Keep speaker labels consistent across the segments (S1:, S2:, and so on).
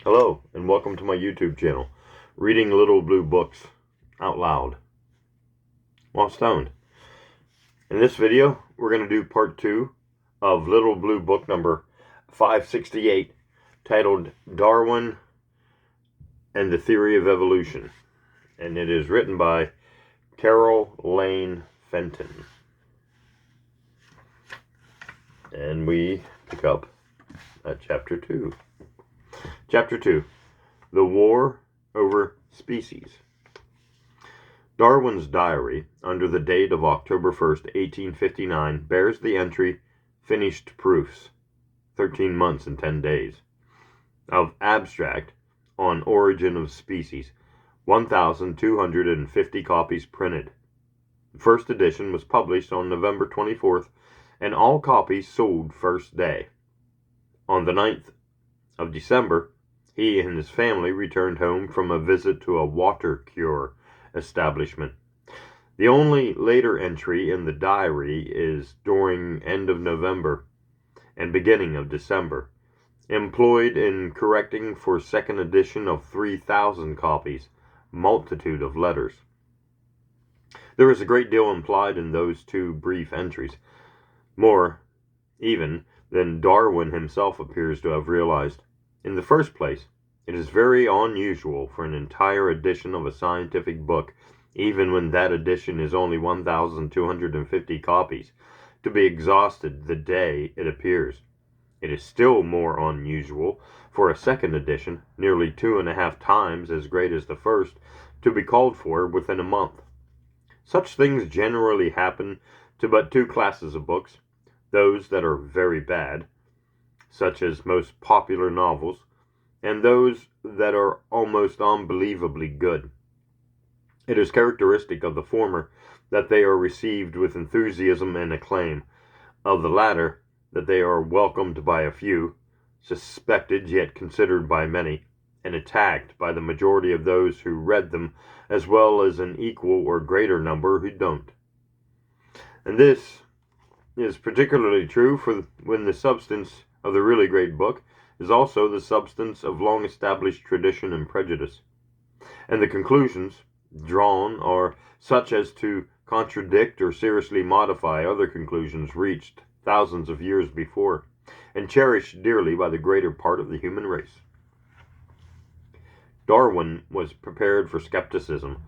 S1: Hello, and welcome to my YouTube channel, Reading Little Blue Books Out Loud while stoned. In this video, we're going to do part 2 of Little Blue Book number 568, titled Darwin and the Theory of Evolution, and it is written by Carroll Lane Fenton. And we pick up at Chapter 2. Chapter 2, The War Over Species. Darwin's diary, under the date of October 1st, 1859, bears the entry, "Finished Proofs, 13 months and 10 days," of abstract on origin of species, 1,250 copies printed. The first edition was published on November 24th, and all copies sold first day. On the 9th of December, he and his family returned home from a visit to a water cure establishment. The only later entry in the diary is during end of November and beginning of December, employed in correcting for second edition of 3,000 copies, multitude of letters. There is a great deal implied in those two brief entries, more even than Darwin himself appears to have realized. In the first place, it is very unusual for an entire edition of a scientific book, even when that edition is only 1,250 copies, to be exhausted the day it appears. It is still more unusual for a second edition, nearly 2.5 times as great as the first, to be called for within a month. Such things generally happen to but two classes of books: those that are very bad, such as most popular novels, and those that are almost unbelievably good. It is characteristic of the former that they are received with enthusiasm and acclaim, of the latter that they are welcomed by a few, suspected yet considered by many, and attacked by the majority of those who read them, as well as an equal or greater number who don't. And this is particularly true for when the substance of the really great book is also the substance of long-established tradition and prejudice, and the conclusions drawn are such as to contradict or seriously modify other conclusions reached thousands of years before, and cherished dearly by the greater part of the human race. Darwin was prepared for skepticism,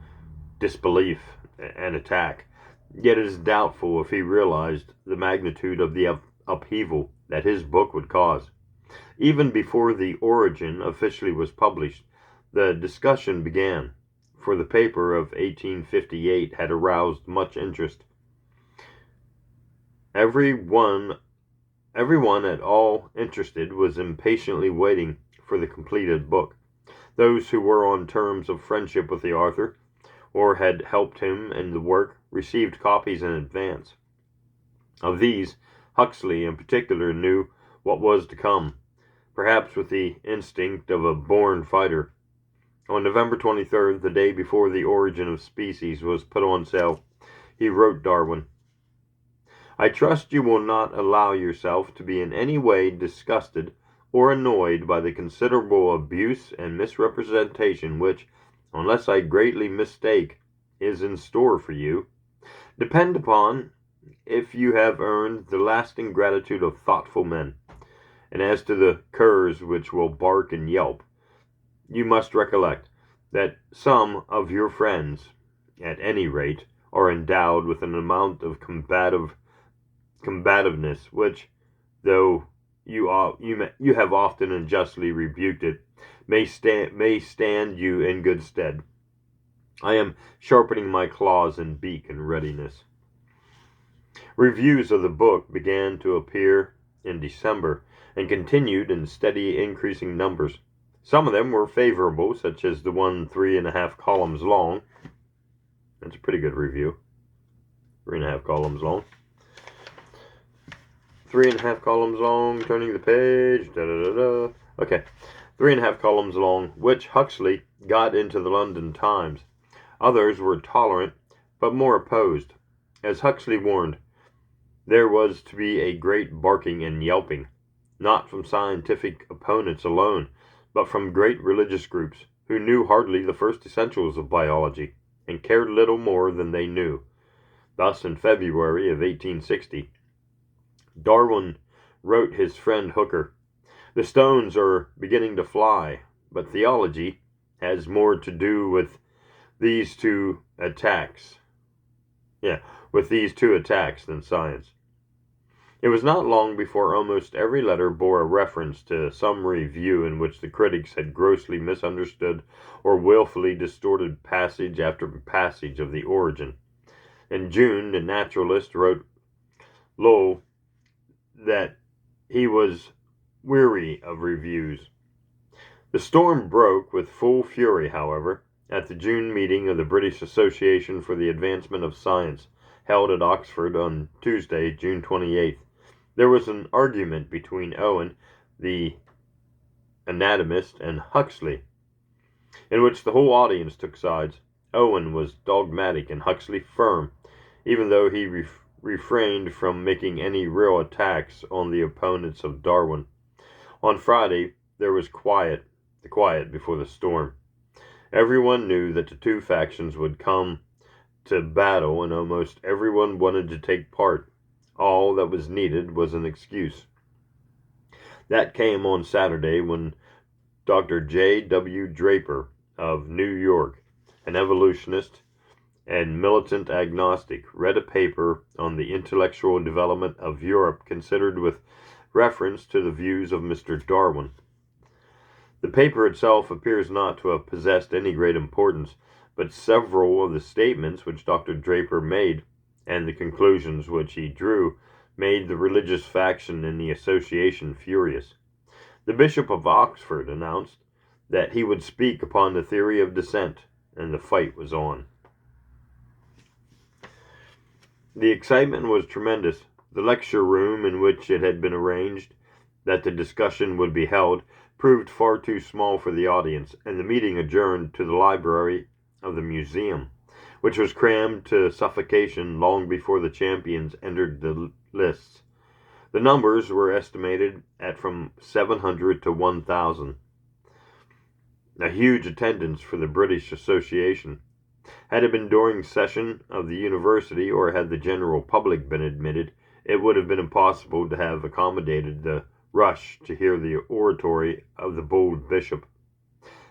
S1: disbelief, and attack, yet it is doubtful if he realized the magnitude of the upheaval that his book would cause. Even before the Origin officially was published, the discussion began, for the paper of 1858 had aroused much interest. Everyone at all interested was impatiently waiting for the completed book. Those who were on terms of friendship with the author, or had helped him in the work, received copies in advance. Of these, Huxley in particular knew what was to come, perhaps with the instinct of a born fighter. On November 23rd, the day before the Origin of Species was put on sale, he wrote Darwin, "I trust you will not allow yourself to be in any way disgusted or annoyed by the considerable abuse and misrepresentation which, unless I greatly mistake, is in store for you. Depend upon if you have earned the lasting gratitude of thoughtful men. And as to the curs which will bark and yelp, you must recollect that some of your friends, at any rate, are endowed with an amount of combativeness which, though you have often and justly rebuked it, may stand you in good stead. I am sharpening my claws and beak in readiness." Reviews of the book began to appear in December, and continued in steady increasing numbers. Some of them were favorable, such as the one 3.5 columns long. That's a pretty good review. 3.5 columns long. 3.5 columns long, turning the page, Okay, 3.5 columns long, which Huxley got into the London Times. Others were tolerant, but more opposed. As Huxley warned, there was to be a great barking and yelping, not from scientific opponents alone, but from great religious groups who knew hardly the first essentials of biology and cared little more than they knew. Thus, in February of 1860, Darwin wrote his friend Hooker, "The stones are beginning to fly, but theology has more to do with these two attacks. Than science." It was not long before almost every letter bore a reference to some review in which the critics had grossly misunderstood or willfully distorted passage after passage of the origin. In June, the naturalist wrote Lowell that he was weary of reviews. The storm broke with full fury, however, at the June meeting of the British Association for the Advancement of Science, held at Oxford on Tuesday, June 28th. There was an argument between Owen, the anatomist, and Huxley, in which the whole audience took sides. Owen was dogmatic and Huxley firm, even though he refrained from making any real attacks on the opponents of Darwin. On Friday, there was the quiet before the storm. Everyone knew that the two factions would come to battle, and almost everyone wanted to take part. All that was needed was an excuse. That came on Saturday when Dr. J. W. Draper of New York, an evolutionist and militant agnostic, read a paper on the intellectual development of Europe considered with reference to the views of Mr. Darwin. The paper itself appears not to have possessed any great importance, but several of the statements which Dr. Draper made and the conclusions which he drew made the religious faction in the association furious. The Bishop of Oxford announced that he would speak upon the theory of descent, and the fight was on. The excitement was tremendous. The lecture room in which it had been arranged that the discussion would be held proved far too small for the audience, and the meeting adjourned to the library of the museum, which was crammed to suffocation long before the champions entered the lists. The numbers were estimated at from 700 to 1,000. A huge attendance for the British Association. Had it been during session of the university, or had the general public been admitted, it would have been impossible to have accommodated the rush to hear the oratory of the bold bishop.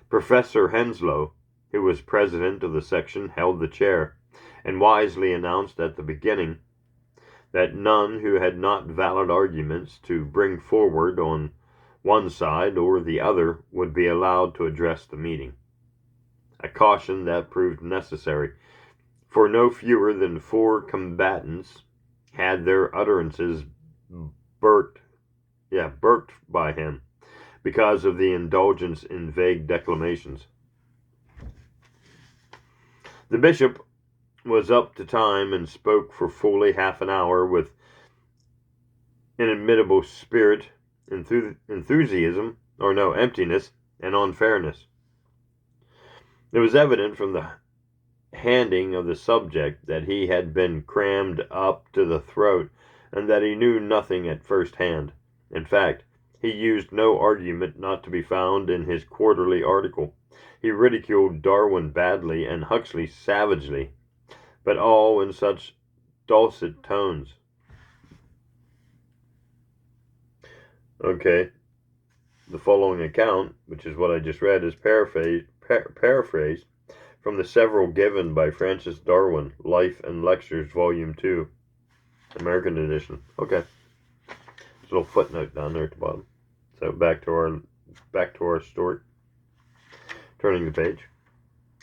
S1: Professor Henslow, who was president of the section, held the chair, and wisely announced at the beginning that none who had not valid arguments to bring forward on one side or the other would be allowed to address the meeting. A caution that proved necessary, for no fewer than 4 combatants had their utterances burked by him because of the indulgence in vague declamations. The bishop was up to time and spoke for fully half an hour with inimitable spirit, emptiness, and unfairness. It was evident from the handing of the subject that he had been crammed up to the throat, and that he knew nothing at first hand. In fact, he used no argument not to be found in his quarterly article. He ridiculed Darwin badly and Huxley savagely, but all in such dulcet tones. Okay, the following account, which is what I just read, is paraphrased from the several given by Francis Darwin, Life and Lectures, Volume 2, American edition. Okay, there's a little footnote down there at the bottom. So back to our story. Turning the page.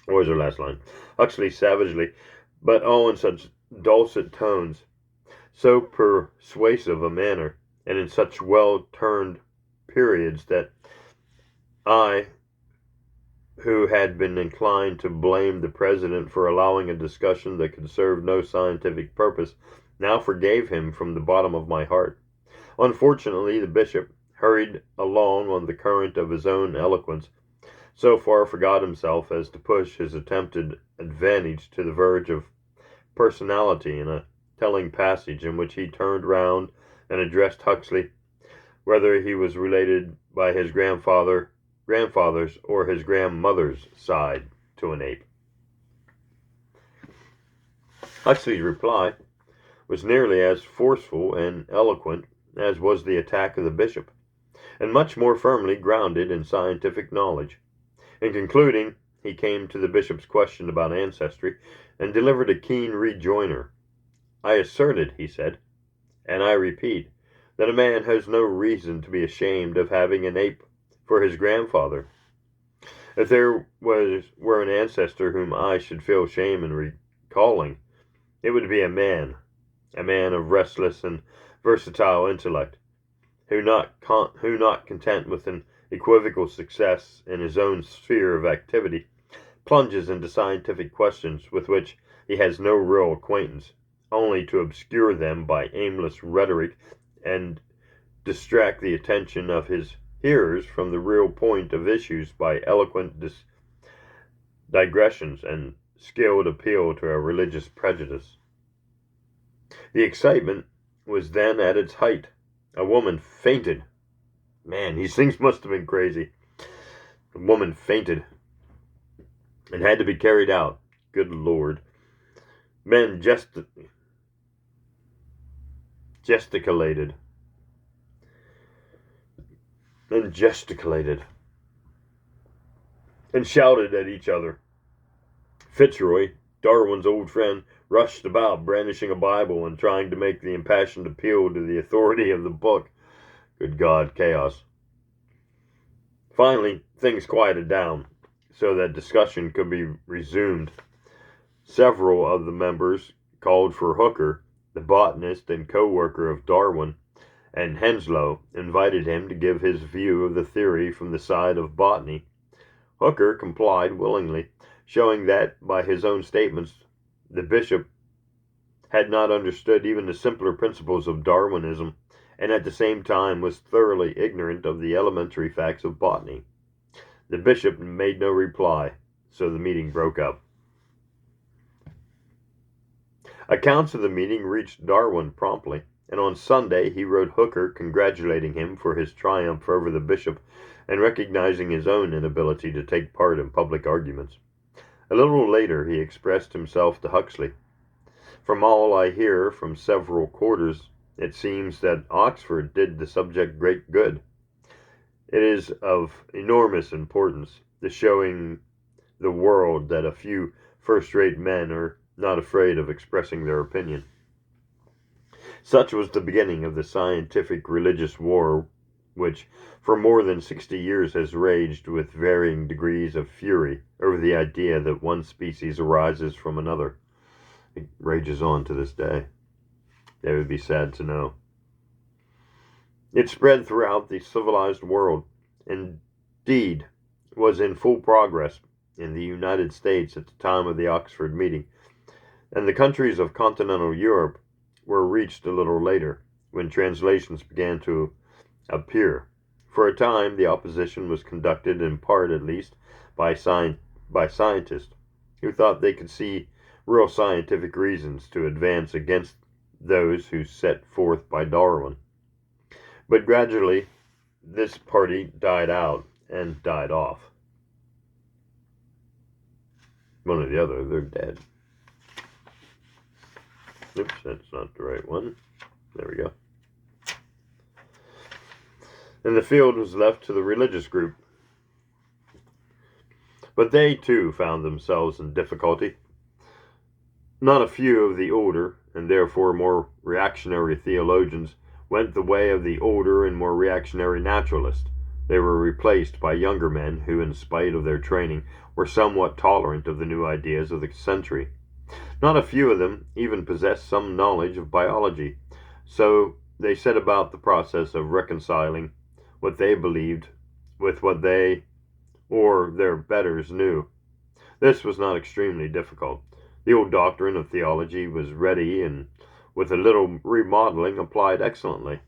S1: What was our last line? Huxley savagely, but all in such dulcet tones, so persuasive a manner, and in such well-turned periods that I, who had been inclined to blame the president for allowing a discussion that could serve no scientific purpose, now forgave him from the bottom of my heart. Unfortunately, the bishop, hurried along on the current of his own eloquence, so far forgot himself as to push his attempted advantage to the verge of personality in a telling passage in which he turned round and addressed Huxley, whether he was related by his grandfather grandfather's or his grandmother's side to an ape. Huxley's reply was nearly as forceful and eloquent as was the attack of the bishop, and much more firmly grounded in scientific knowledge. In concluding, he came to the bishop's question about ancestry and delivered a keen rejoinder. I asserted, he said, and I repeat, that a man has no reason to be ashamed of having an ape for his grandfather. If there were an ancestor whom I should feel shame in recalling, it would be a man of restless and versatile intellect, who not content with an equivocal success in his own sphere of activity, plunges into scientific questions with which he has no real acquaintance, only to obscure them by aimless rhetoric and distract the attention of his hearers from the real point of issues by eloquent digressions and skilled appeal to a religious prejudice. The excitement was then at its height. A woman fainted. Man, these things must have been crazy. A woman fainted and had to be carried out. Good Lord. Men gesticulated and shouted at each other. Fitzroy, Darwin's old friend, rushed about brandishing a Bible and trying to make the impassioned appeal to the authority of the book. Good God, chaos. Finally, things quieted down so that discussion could be resumed. Several of the members called for Hooker, the botanist and co-worker of Darwin, and Henslow invited him to give his view of the theory from the side of botany. Hooker complied willingly, showing that, by his own statements, the bishop had not understood even the simpler principles of Darwinism, and at the same time was thoroughly ignorant of the elementary facts of botany. The bishop made no reply, so the meeting broke up. Accounts of the meeting reached Darwin promptly, and on Sunday he wrote Hooker congratulating him for his triumph over the bishop and recognizing his own inability to take part in public arguments. A little later he expressed himself to Huxley. From all I hear from several quarters, it seems that Oxford did the subject great good. It is of enormous importance, the showing the world that a few first-rate men are not afraid of expressing their opinion. Such was the beginning of the scientific religious war which for more than 60 years has raged with varying degrees of fury over the idea that one species arises from another. It rages on to this day. They would be sad to know. It spread throughout the civilized world. Indeed, was in full progress in the United States at the time of the Oxford meeting, and the countries of continental Europe were reached a little later, when translations began to appear. For a time, the opposition was conducted, in part at least, by scientists who thought they could see real scientific reasons to advance against those who set forth by Darwin. But gradually, this party died out and died off. One or the other, they're dead. Oops, that's not the right one. There we go. And the field was left to the religious group. But they, too, found themselves in difficulty. Not a few of the older, and therefore more reactionary theologians, went the way of the older and more reactionary naturalists. They were replaced by younger men who, in spite of their training, were somewhat tolerant of the new ideas of the century. Not a few of them even possessed some knowledge of biology, so they set about the process of reconciling what they believed with what they or their betters knew. This was not extremely difficult. The old doctrine of theology was ready and, with a little remodeling, applied excellently.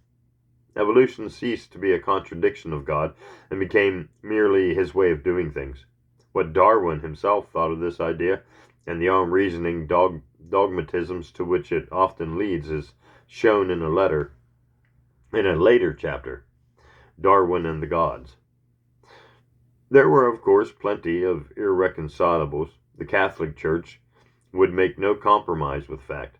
S1: Evolution ceased to be a contradiction of God and became merely his way of doing things. What Darwin himself thought of this idea and the unreasoning dogmatisms to which it often leads is shown in a later chapter, Darwin and the Gods. There were, of course, plenty of irreconcilables. The Catholic Church would make no compromise with fact,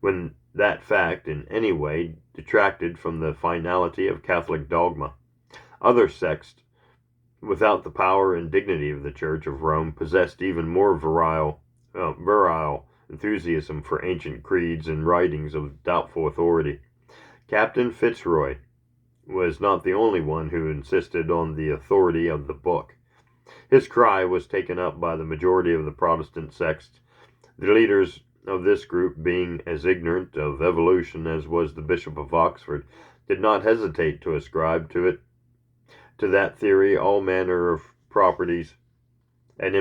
S1: when that fact in any way detracted from the finality of Catholic dogma. Other sects, without the power and dignity of the Church of Rome, possessed even more virile enthusiasm for ancient creeds and writings of doubtful authority. Captain Fitzroy was not the only one who insisted on the authority of the book. His cry was taken up by the majority of the Protestant sects. The leaders of this group, being as ignorant of evolution as was the Bishop of Oxford, did not hesitate to ascribe to that theory all manner of properties and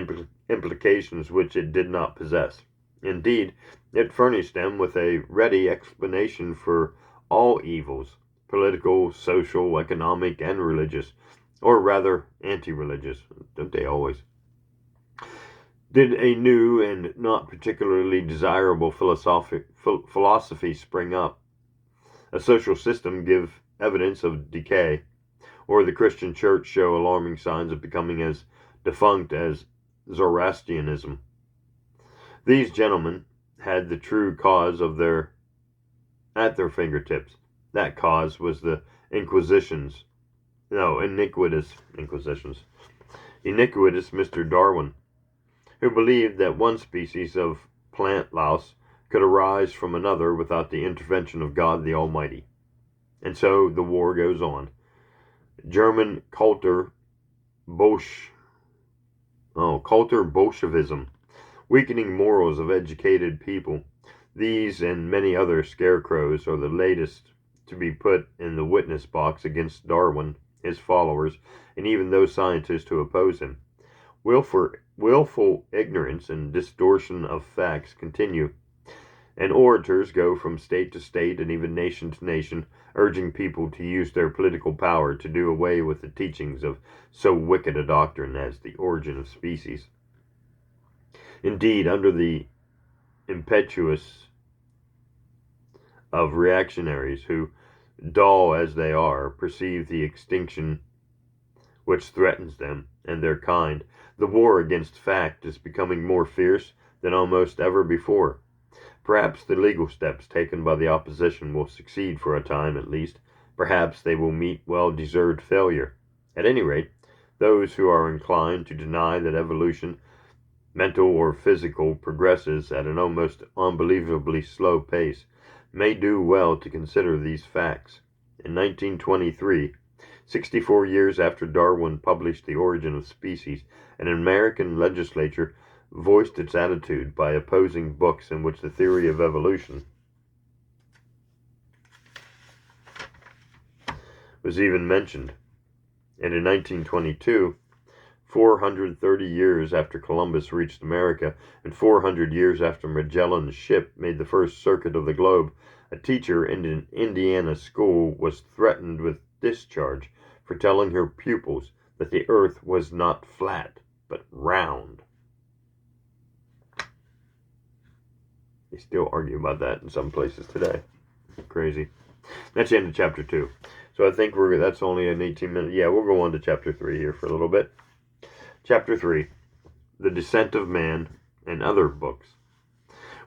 S1: implications which it did not possess. Indeed, it furnished them with a ready explanation for all evils, political, social, economic, and religious, or rather anti-religious, don't they always? Did a new and not particularly desirable philosophy spring up, a social system give evidence of decay, or the Christian Church show alarming signs of becoming as defunct as Zoroastrianism, these gentlemen had the true cause at their fingertips. That cause was the iniquitous Inquisitions. Iniquitous Mr. Darwin, who believed that one species of plant louse could arise from another without the intervention of God the Almighty. And so the war goes on. German culture Bolshevism, weakening morals of educated people. These and many other scarecrows are the latest to be put in the witness box against Darwin, his followers, and even those scientists who oppose him. Willful ignorance and distortion of facts continue, and orators go from state to state and even nation to nation, urging people to use their political power to do away with the teachings of so wicked a doctrine as the origin of species. Indeed, under the impetus of reactionaries who, dull as they are, perceive the extinction which threatens them and their kind, the war against fact is becoming more fierce than almost ever before. Perhaps the legal steps taken by the opposition will succeed for a time at least. Perhaps they will meet well-deserved failure. At any rate, those who are inclined to deny that evolution, mental or physical, progresses at an almost unbelievably slow pace, may do well to consider these facts. In 1923, 64 years after Darwin published The Origin of Species, an American legislature voiced its attitude by opposing books in which the theory of evolution was even mentioned. And in 1922, 430 years after Columbus reached America, and 400 years after Magellan's ship made the first circuit of the globe, a teacher in an Indiana school was threatened with discharge for telling her pupils that the earth was not flat, but round. They still argue about that in some places today. Crazy. That's the end of chapter 2. So I think that's only an 18-minute. Yeah, we'll go on to chapter 3 here for a little bit. Chapter 3, The Descent of Man and Other Books.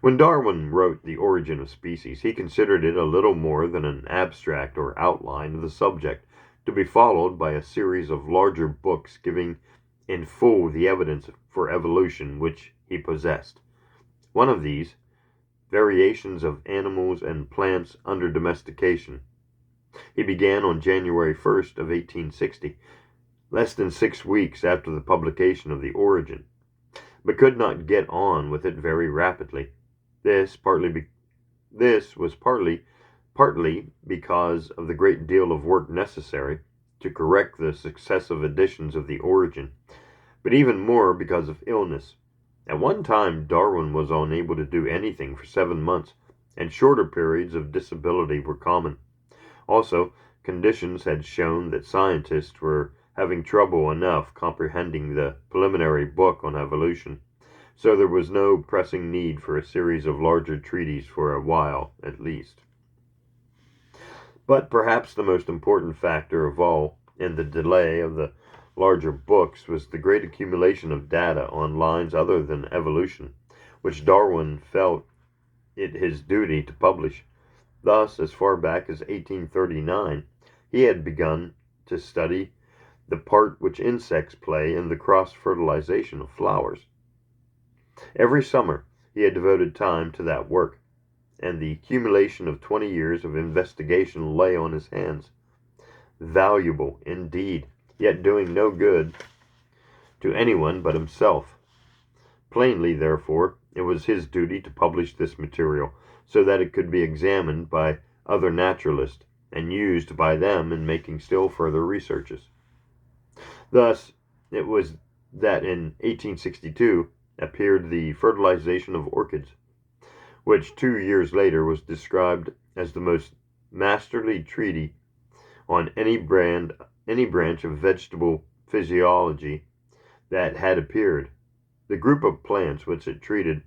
S1: When Darwin wrote The Origin of Species, he considered it a little more than an abstract or outline of the subject, to be followed by a series of larger books giving in full the evidence for evolution which he possessed. One of these, Variations of Animals and Plants Under Domestication, he began on January 1st of 1860, less than 6 weeks after the publication of The Origin, but could not get on with it very rapidly. This was partly because of the great deal of work necessary to correct the successive editions of The Origin, but even more because of illness. At one time, Darwin was unable to do anything for 7 months, and shorter periods of disability were common. Also, conditions had shown that scientists were having trouble enough comprehending the preliminary book on evolution, so there was no pressing need for a series of larger treatises for a while, at least. But perhaps the most important factor of all in the delay of the larger books was the great accumulation of data on lines other than evolution, which Darwin felt it his duty to publish. Thus, as far back as 1839, he had begun to study the part which insects play in the cross-fertilization of flowers. Every summer, he had devoted time to that work, and the accumulation of 20 years of investigation lay on his hands. Valuable, indeed, yet doing no good to anyone but himself. Plainly, therefore, it was his duty to publish this material, so that it could be examined by other naturalists, and used by them in making still further researches. Thus, it was that in 1862 appeared The Fertilization of Orchids, which 2 years later was described as the most masterly treatise on any branch of vegetable physiology that had appeared. The group of plants which it treated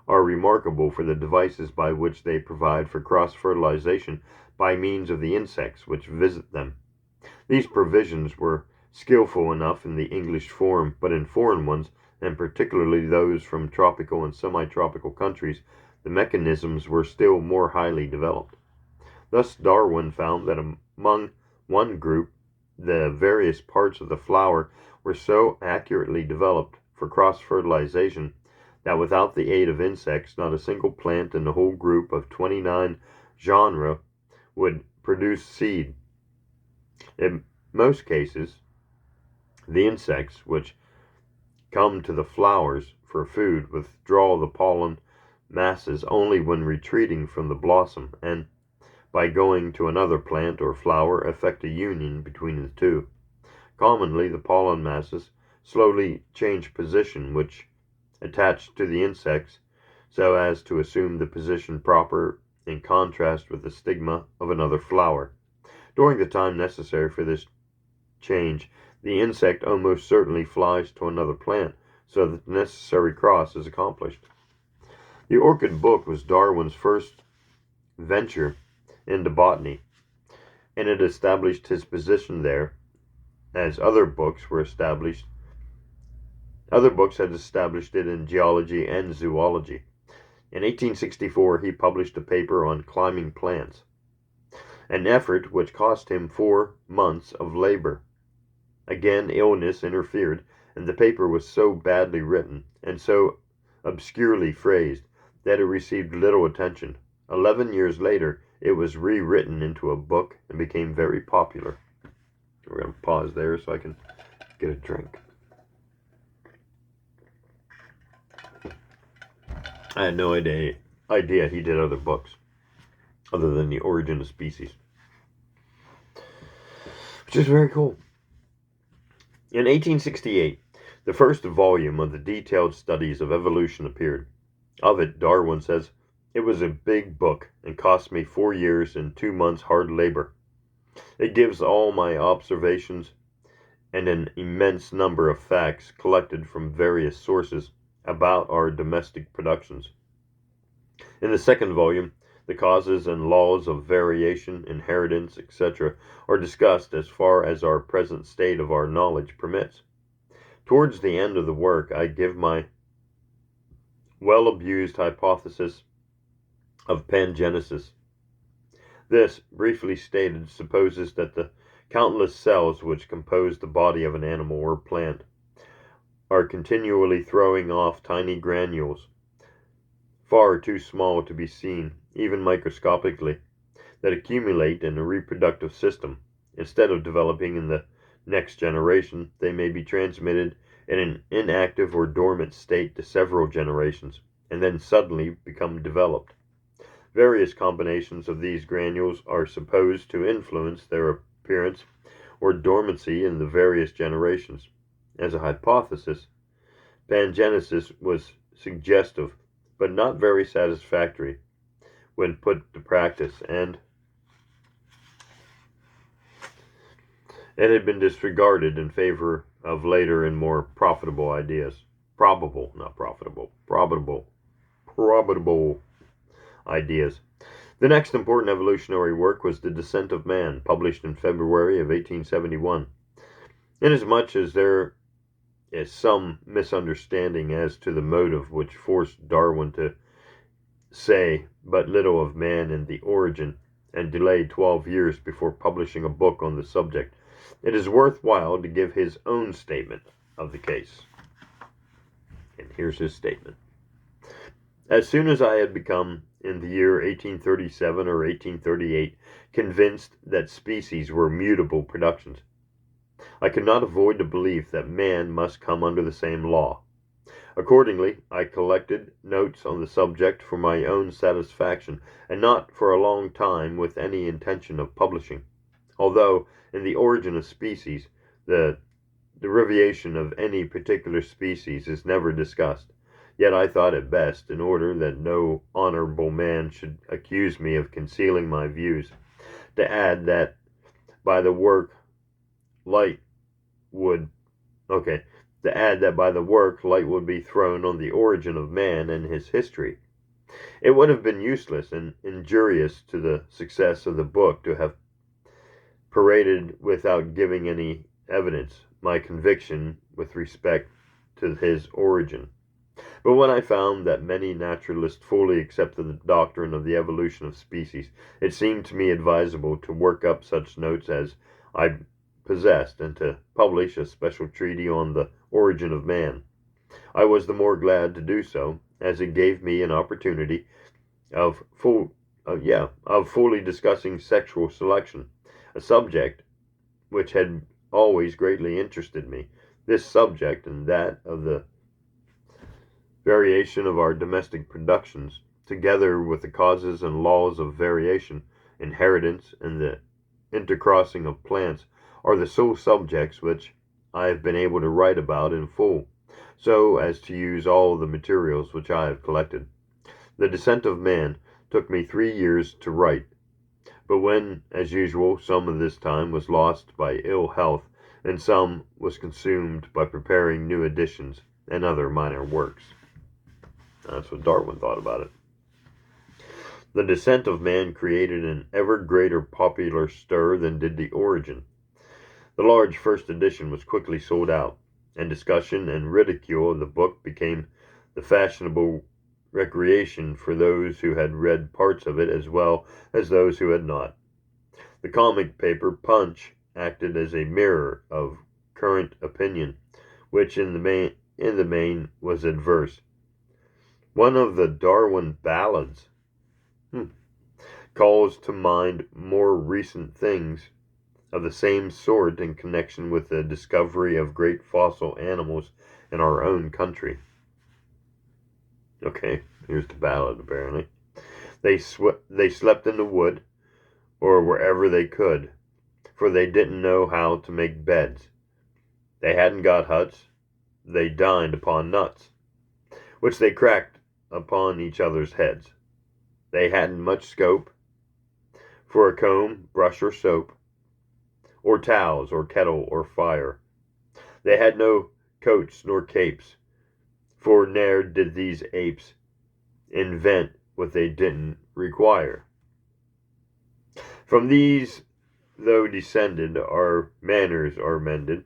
S1: are remarkable for the devices by which they provide for cross-fertilization by means of the insects which visit them. These provisions were skillful enough in the English form, but in foreign ones, and particularly those from tropical and semi-tropical countries, the mechanisms were still more highly developed. Thus Darwin found that among one group, the various parts of the flower were so accurately developed for cross-fertilization that without the aid of insects, not a single plant in the whole group of 29 genera would produce seed. In most cases, the insects which come to the flowers for food withdraw the pollen masses only when retreating from the blossom, and by going to another plant or flower effect a union between the two. Commonly the pollen masses slowly change position, which attach to the insects so as to assume the position proper in contrast with the stigma of another flower. During the time necessary for this change, the insect almost certainly flies to another plant, so that the necessary cross is accomplished. The Orchid book was Darwin's first venture into botany, and it established his position there, as other books had established it in geology and zoology. In 1864, he published a paper on climbing plants, an effort which cost him 4 months of labor. Again, illness interfered, and the paper was so badly written and so obscurely phrased that it received little attention. 11 years later, it was rewritten into a book and became very popular. We're going to pause there so I can get a drink. I had no idea he did other books other than The Origin of Species, which is very cool. In 1868, the first volume of the detailed studies of evolution appeared. Of it, Darwin says, "It was a big book and cost me 4 years and 2 months hard labor. It gives all my observations and an immense number of facts collected from various sources about our domestic productions. In the second volume, the causes and laws of variation, inheritance, etc., are discussed as far as our present state of our knowledge permits. Towards the end of the work, I give my well-abused hypothesis of pangenesis. This, briefly stated, supposes that the countless cells which compose the body of an animal or plant are continually throwing off tiny granules, far too small to be seen, even microscopically, that accumulate in a reproductive system. Instead of developing in the next generation, they may be transmitted in an inactive or dormant state to several generations, and then suddenly become developed. Various combinations of these granules are supposed to influence their appearance or dormancy in the various generations. As a hypothesis, pangenesis was suggestive, but not very satisfactory when put to practice, and it had been disregarded in favor of later and more profitable ideas. Probable ideas. The next important evolutionary work was The Descent of Man, published in February of 1871. Inasmuch as there is some misunderstanding as to the motive which forced Darwin to say but little of man and the origin, and delay 12 years before publishing a book on the subject, it is worthwhile to give his own statement of the case. And here's his statement. As soon as I had become, in the year 1837 or 1838, convinced that species were mutable productions, I could not avoid the belief that man must come under the same law. Accordingly, I collected notes on the subject for my own satisfaction, and not for a long time with any intention of publishing, although in the origin of species, the derivation of any particular species is never discussed. Yet I thought it best, in order that no honorable man should accuse me of concealing my views, to add that by the work light would be thrown on the origin of man and his history. It would have been useless and injurious to the success of the book to have paraded without giving any evidence my conviction with respect to his origin. But when I found that many naturalists fully accepted the doctrine of the evolution of species, it seemed to me advisable to work up such notes as I possessed, and to publish a special treatise on the origin of man. I was the more glad to do so, as it gave me an opportunity of fully discussing sexual selection, a subject which had always greatly interested me. This subject and that of the variation of our domestic productions, together with the causes and laws of variation, inheritance, and the intercrossing of plants, are the sole subjects which I have been able to write about in full, so as to use all the materials which I have collected. The Descent of Man took me 3 years to write, but when, as usual, some of this time was lost by ill health, and some was consumed by preparing new editions and other minor works. That's what Darwin thought about it. The Descent of Man created an ever greater popular stir than did the Origin. The large first edition was quickly sold out, and discussion and ridicule of the book became the fashionable recreation for those who had read parts of it as well as those who had not. The comic paper Punch acted as a mirror of current opinion, which in the main was adverse. One of the Darwin ballads calls to mind more recent things of the same sort in connection with the discovery of great fossil animals in our own country. Okay, here's the ballad apparently. They slept in the wood, or wherever they could, for they didn't know how to make beds. They hadn't got huts. They dined upon nuts, which they cracked upon each other's heads. They hadn't much scope for a comb, brush, or soap, or towels, or kettle, or fire. They had no coats nor capes, for ne'er did these apes invent what they didn't require. From these, though descended, our manners are mended,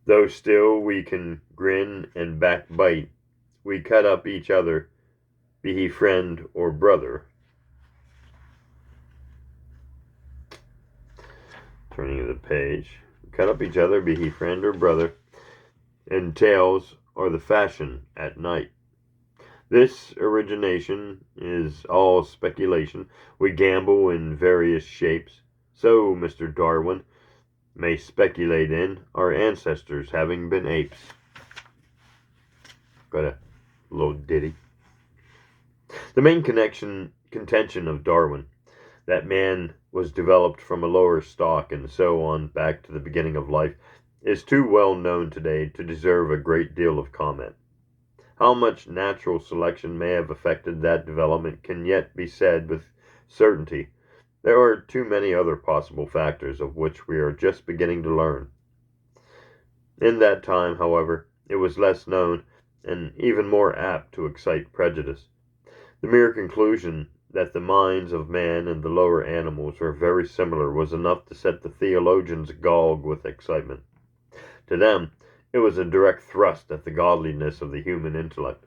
S1: though still we can grin and backbite, we cut up each other, be he friend or brother. Turning the page. Cut up each other, be he friend or brother, and tales are the fashion at night. This origination is all speculation. We gamble in various shapes. So, Mr. Darwin may speculate in our ancestors having been apes. Got a little ditty. The main contention of Darwin, that man was developed from a lower stock and so on back to the beginning of life, is too well known today to deserve a great deal of comment. How much natural selection may have affected that development can yet be said with certainty. There are too many other possible factors of which we are just beginning to learn. In that time, however, it was less known and even more apt to excite prejudice. The mere conclusion that the minds of man and the lower animals were very similar was enough to set the theologians agog with excitement. To them, it was a direct thrust at the godliness of the human intellect.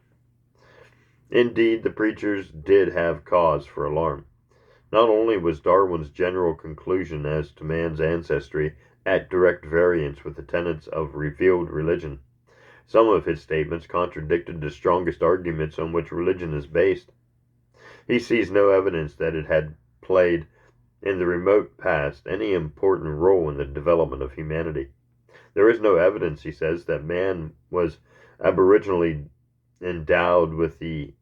S1: Indeed, the preachers did have cause for alarm. Not only was Darwin's general conclusion as to man's ancestry at direct variance with the tenets of revealed religion, some of his statements contradicted the strongest arguments on which religion is based. He sees no evidence that it had played in the remote past any important role in the development of humanity. There is no evidence, he says, that man was aboriginally endowed with the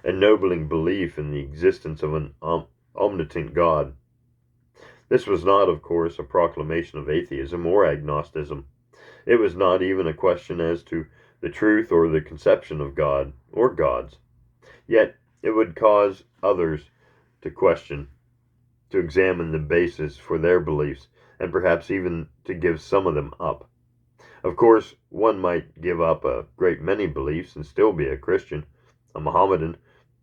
S1: ennobling belief in the existence of an omnipotent God. This was not, of course, a proclamation of atheism or agnosticism. It was not even a question as to the truth or the conception of God or gods. Yet it would cause others to question, to examine the basis for their beliefs, and perhaps even to give some of them up. Of course, one might give up a great many beliefs and still be a Christian, a Mohammedan,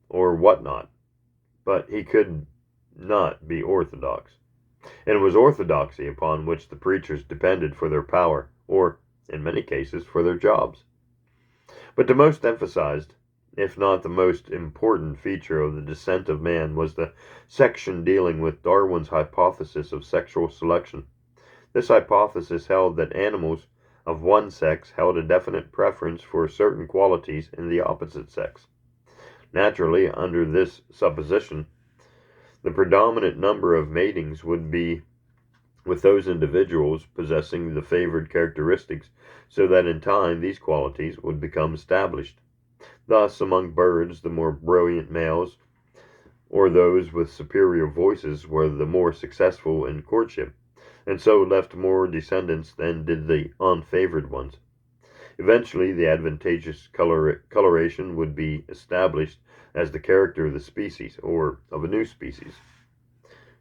S1: or whatnot, but he could not be orthodox. And it was orthodoxy upon which the preachers depended for their power, or, in many cases, for their jobs. But the most emphasized, if not the most important feature of the descent of man was the section dealing with Darwin's hypothesis of sexual selection. This hypothesis held that animals of one sex held a definite preference for certain qualities in the opposite sex. Naturally, under this supposition, the predominant number of matings would be with those individuals possessing the favored characteristics, so that in time these qualities would become established. Thus, among birds, the more brilliant males, or those with superior voices, were the more successful in courtship, and so left more descendants than did the unfavored ones. Eventually, the advantageous coloration would be established as the character of the species, or of a new species.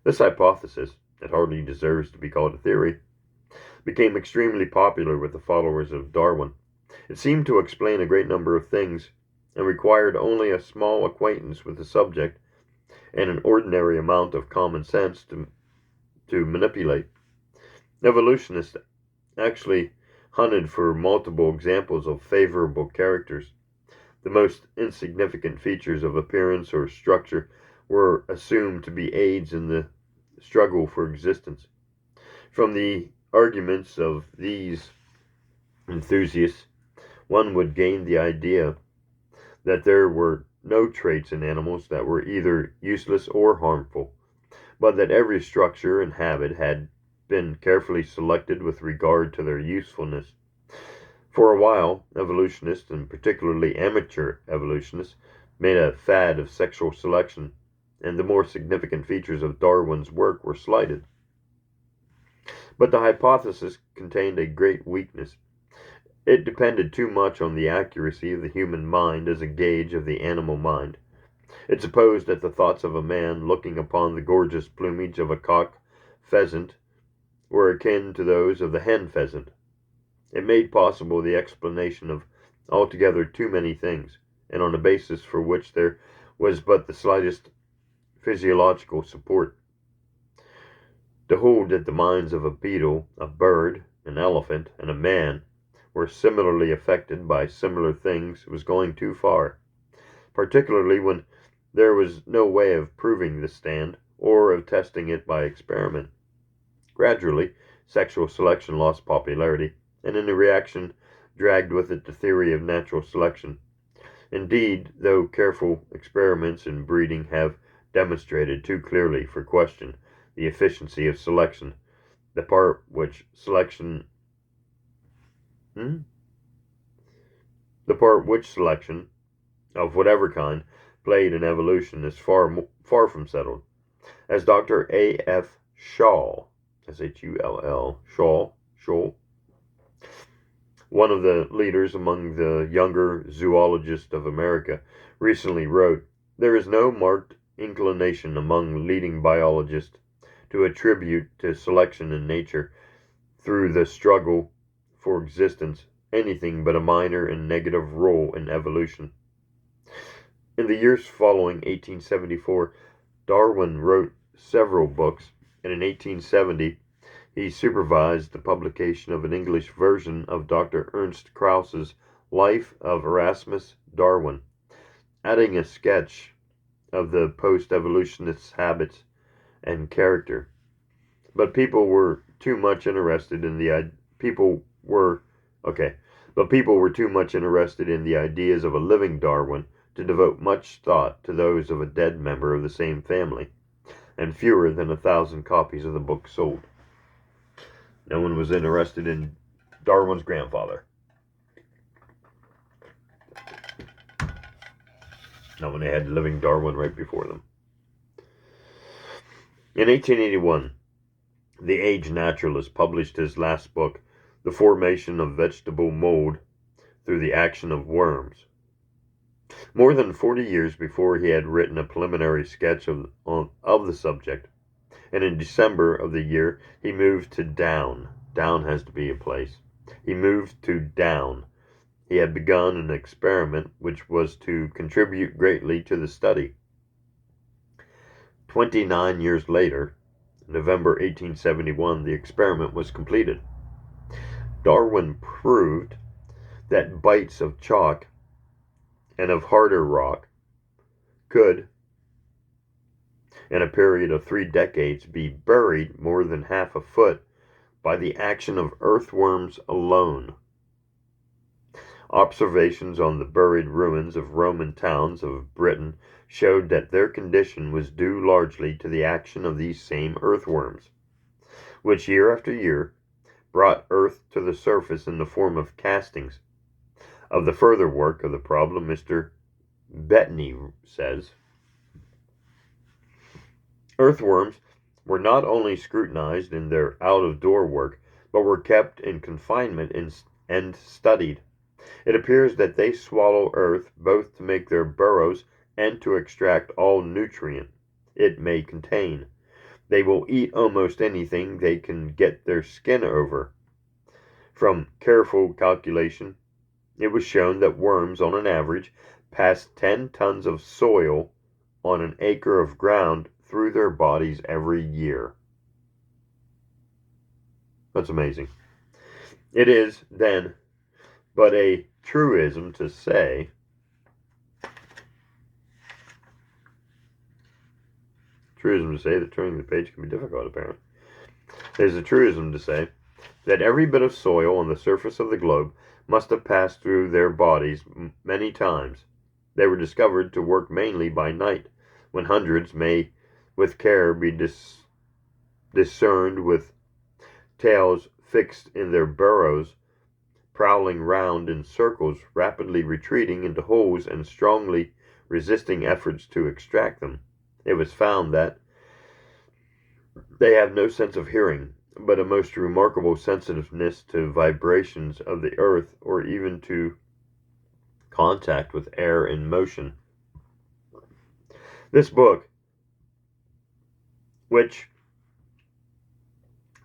S1: This hypothesis, it hardly deserves to be called a theory, became extremely popular with the followers of Darwin. It seemed to explain a great number of things, and required only a small acquaintance with the subject and an ordinary amount of common sense to manipulate. Evolutionists actually hunted for multiple examples of favorable characters. The most insignificant features of appearance or structure were assumed to be aids in the struggle for existence. From the arguments of these enthusiasts, one would gain the idea that there were no traits in animals that were either useless or harmful, but that every structure and habit had been carefully selected with regard to their usefulness. For a while, evolutionists, and particularly amateur evolutionists, made a fad of sexual selection, and the more significant features of Darwin's work were slighted. But the hypothesis contained a great weakness. It depended too much on the accuracy of the human mind as a gauge of the animal mind. It supposed that the thoughts of a man looking upon the gorgeous plumage of a cock pheasant were akin to those of the hen pheasant. It made possible the explanation of altogether too many things, and on a basis for which there was but the slightest physiological support. To hold that the minds of a beetle, a bird, an elephant, and a man were similarly affected by similar things was going too far, particularly when there was no way of proving the stand or of testing it by experiment. Gradually, sexual selection lost popularity, and in a reaction dragged with it the theory of natural selection. Indeed, though careful experiments in breeding have demonstrated too clearly for question the efficiency of selection, the part which selection of whatever kind played in evolution is far from settled. As Dr. A. F. Shaw, S-H-U-L-L, Shaw, one of the leaders among the younger zoologists of America, recently wrote, "There is no marked inclination among leading biologists to attribute to selection in nature through the struggle for existence anything but a minor and negative role in evolution." In the years following 1874, Darwin wrote several books, and in 1870 he supervised the publication of an English version of Dr. Ernst Krauss's Life of Erasmus Darwin, adding a sketch of the post-evolutionist's habits and character. But people were too much interested in the ideas of a living Darwin to devote much thought to those of a dead member of the same family, and fewer than 1,000 copies of the book sold. No one was interested in Darwin's grandfather. Not when they had living Darwin right before them. In 1881, the Age Naturalist published his last book, The Formation of Vegetable Mold Through the Action of Worms. More than 40 years before, he had written a preliminary sketch of the subject, and in December of the year he moved to Down. Down has to be a place. He moved to Down. He had begun an experiment which was to contribute greatly to the study. 29 years later, November 1871, the experiment was completed. Darwin proved that bites of chalk and of harder rock could, in a period of 3 decades, be buried more than half a foot by the action of earthworms alone. Observations on the buried ruins of Roman towns of Britain showed that their condition was due largely to the action of these same earthworms, which year after year brought earth to the surface in the form of castings. Of the further work of the problem, Mr. Bettany says, earthworms were not only scrutinized in their out-of-door work, but were kept in confinement and studied. It appears that they swallow earth both to make their burrows and to extract all nutrient it may contain. They will eat almost anything they can get their skin over. From careful calculation, it was shown that worms, on an average, pass 10 tons of soil on an acre of ground through their bodies every year. That's amazing. It is, then, but a truism to say that turning the page can be difficult, apparently. There's a truism to say that every bit of soil on the surface of the globe must have passed through their bodies many times. They were discovered to work mainly by night, when hundreds may with care be discerned with tails fixed in their burrows, prowling round in circles, rapidly retreating into holes and strongly resisting efforts to extract them. It was found that they have no sense of hearing, but a most remarkable sensitiveness to vibrations of the earth, or even to contact with air in motion. This book, which,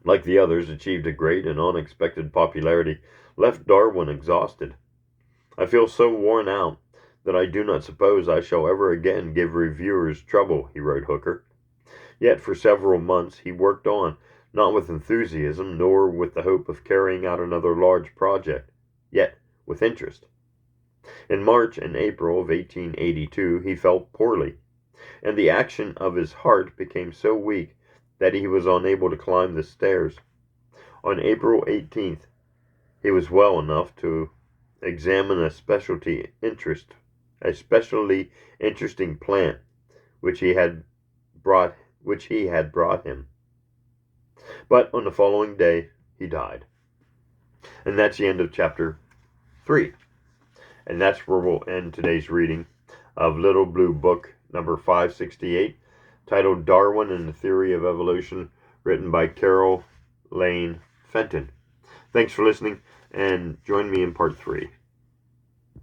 S1: like the others, achieved a great and unexpected popularity, left Darwin exhausted. I feel so worn out that I do not suppose I shall ever again give reviewers trouble, he wrote Hooker. Yet for several months he worked on, not with enthusiasm, nor with the hope of carrying out another large project, yet with interest. In March and April of 1882 he felt poorly, and the action of his heart became so weak that he was unable to climb the stairs. On April 18th, he was well enough to examine a especially interesting plant which he had brought him. But on the following day, he died. And that's the end of chapter 3. And that's where we'll end today's reading of Little Blue Book number 568, titled Darwin and the Theory of Evolution, written by Carroll Lane Fenton. Thanks for listening, and join me in part 3.